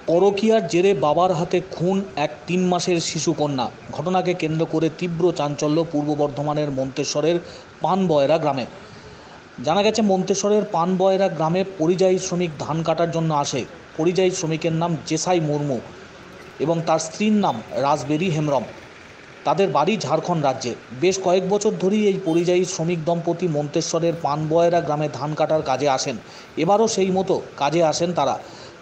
পরকীয়ার জেরে বাবার হাতে খুন এক ৩ মাসের শিশুকন্যা। ঘটনাকে কেন্দ্র করে তীব্র চাঞ্চল্য পূর্ব বর্ধমানের মন্তেশ্বরের পানবয়রা গ্রামে। জানা গেছে, মন্তেশ্বরের পানবয়রা গ্রামে পরিযায়ী শ্রমিক ধান কাটার জন্য আসে। পরিযায়ী শ্রমিকের নাম জেসাই মুর্মু এবং তার স্ত্রীর নাম রাজবেরি হেমব্রম। তাদের বাড়ি ঝাড়খণ্ড রাজ্যে। বেশ কয়েক বছর ধরেই এই পরিযায়ী শ্রমিক দম্পতি মন্তেশ্বরের পানবয়রা গ্রামে ধান কাটার কাজে আসেন। এবারও সেই মতো কাজে আসেন তারা।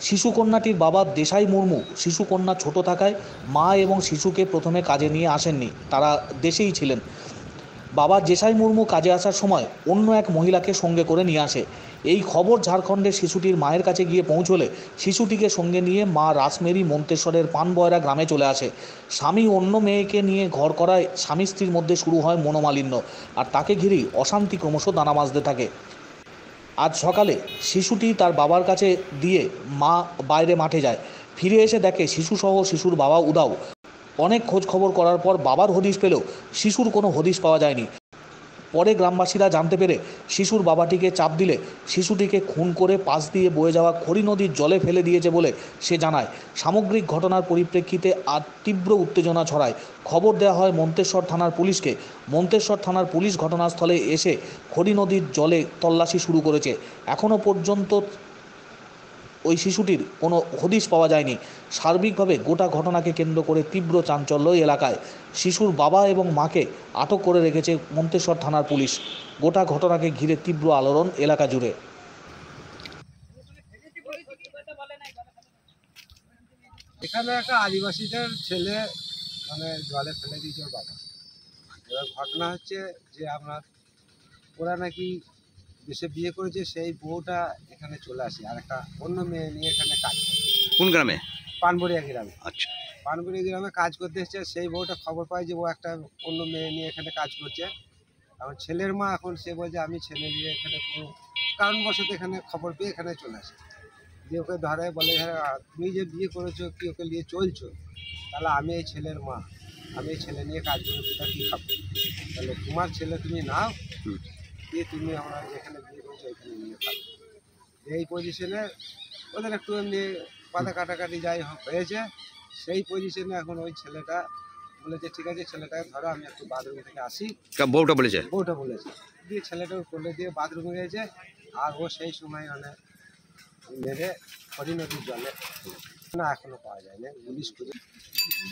শিশুকন্যাটির বাবা দেশাই মুর্মু শিশুকন্যা ছোট থাকায় মা এবং শিশুকে প্রথমে কাজে নিয়ে আসেননি, তারা দেশেই ছিলেন। বাবা জেসাই মুর্মু কাজে আসার সময় অন্য এক মহিলাকে সঙ্গে করে নিয়ে আসে। এই খবর ঝাড়খণ্ডের শিশুটির মায়ের কাছে গিয়ে পৌঁছলে শিশুটিকে সঙ্গে নিয়ে মা রাসমেরি মন্তেশ্বরের পানবয়রা গ্রামে চলে আসে। স্বামী অন্য মেয়েকে নিয়ে ঘর করায় স্বামী স্ত্রীর মধ্যে শুরু হয় মনোমালিন্য, আর তাকে ঘিরেই অশান্তি ক্রমশ দানা বাঁধতে থাকে। আজ সকালে শিশুটি তার বাবার কাছে দিয়ে মা বাইরে মাঠে যায়। ফিরে এসে দেখে শিশুসহ শিশুর বাবা উধাও। অনেক খোঁজ খবর করার পর বাবার হদিশ পেলেও শিশুর কোনো হদিশ পাওয়া যায়নি। পরে গ্রামবাসীরা জানতে পেরে শিশুর বাবাটিকে চাপ দিলে শিশুটিকে খুন করে পাশ দিয়ে বয়ে যাওয়া খড়ি নদীর জলে ফেলে দিয়েছে বলে সে জানায়। সামগ্রিক ঘটনার পরিপ্রেক্ষিতে আজ তীব্র উত্তেজনা ছড়ায়। খবর দেওয়া হয় মন্তেশ্বর থানার পুলিশকে। মন্তেশ্বর থানার পুলিশ ঘটনাস্থলে এসে খড়ি নদীর জলে তল্লাশি শুরু করেছে। এখনও পর্যন্ত ওই শিশুটির কোনো হদিশ পাওয়া যায়নি। সার্বিকভাবে গোটা ঘটনাকে কেন্দ্র করে তীব্র চাঞ্চল্য এলাকায়। শিশুর বাবা এবং মাকে আটক করে রেখেছে মন্তেশ্বর থানার পুলিশ। গোটা ঘটনাকে ঘিরে তীব্র আলোড়ন এলাকা জুড়ে। এখানে একটা আদিবাসীদের ছেলে জলে ফেলে দিয়েছে ওর বাবা। এবার ঘটনা হচ্ছে যে ওরা নাকি দেশে বিয়ে করেছে, সেই বউটা এখানে চলে আসে আর একটা অন্য মেয়ে নিয়ে এখানে কাজ করে। কোন গ্রামে? পানবরিয়া গ্রামে। আচ্ছা। পানবরিয়া গ্রামে কাজ করতে এসেছে। সেই বউটা খবর পায় যে ও একটা অন্য মেয়ে নিয়ে এখানে কাজ করছে। এখন ছেলের মা সে বলছে আমি ছেলে নিয়ে এখানে কোনো কারণবশত এখানে খবর পেয়ে এখানে চলে আসে। দিয়ে ওকে ধরে বলে, হ্যাঁ তুমি যে বিয়ে করেছো কি ওকে নিয়ে চলছো, তাহলে আমি এই ছেলের মা, আমি এই ছেলে নিয়ে কাজ করি, সেটা কী খাবো, তাহলে তোমার ছেলে তুমি নাও, দিয়ে তুমি আমরা যেখানে বিয়ে করছো এখানে নিয়ে খাবো। এই পজিশনে ওদের একটু এমনি পাতা কাটাকাটি যাই হয়েছে। সেই পজিশনে এখন ওই ছেলেটা বলেছে ঠিক আছে ছেলেটাকে ধরো, আমি একটু বাথরুম থেকে আসি। বউটা বলেছে দিয়ে ছেলেটাকে কোলে দিয়ে বাথরুমে গিয়েছে। আর ও সেই সময় মেরে খড়ি নদীর জলে না, এখনো পাওয়া যায় না। পুলিশ খুঁজে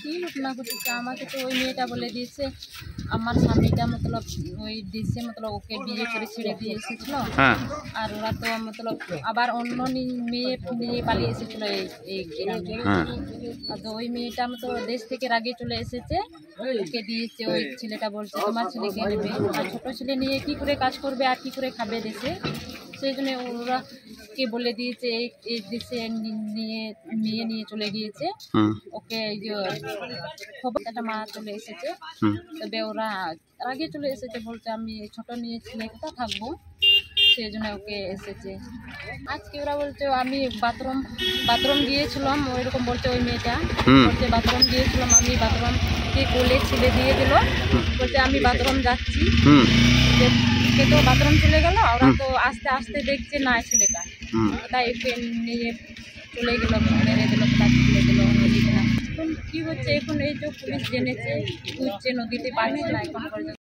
কী ঘটনা ঘটেছে আমাকে তো ওই মেয়েটা বলে দিয়েছে আমার স্বামীটা ওই দেশে ওকে বিয়ে করে ছেড়ে দিয়ে এসেছিল। আর ওরা তো আবার অন্য মেয়ে নিয়ে পালিয়ে এসেছিল এই গ্রামে। তো ওই মেয়েটা দেশ থেকে রাগে চলে এসেছে, ওকে দিয়েছে। ওই ছেলেটা বলছে তোমার ছেলেকে নেবে, আর ছোটো ছেলে নিয়ে কী করে কাজ করবে আর কী করে খাবে দেশে। সেই জন্য ওরা কে বলে দিয়েছে এই দেশে মেয়ে নিয়ে চলে গিয়েছে। ওকে খবর একটা মা চলে এসেছে, তবে ওরা আগে চলে এসেছে, বলছে আমি ছোট নিয়ে ছেলে কোথা থাকবো, সেই জন্য ওকে এসেছে। আজকে ওরা বলছে আমি বাথরুম গিয়েছিলাম, ওইরকম বলছে ওই মেয়েটা বলছে বাথরুম গিয়েছিলাম, আমি বাথরুমকে কোলে ছেড়ে দিয়ে দিল, বলছে আমি বাথরুম যাচ্ছি। কে তো বাথরুম চলে গেল, ওরা তো আস্তে আস্তে দেখছে না ছেলেটা, তাই একে নিয়ে চলে গেল, মেরে দিল, তুলে দিল নদীতে। এখন কী হচ্ছে, এখন এই তো পুলিশ জেনেছে, খুঁজছে, নদীতে পাচ্ছে না এখন পর্যন্ত।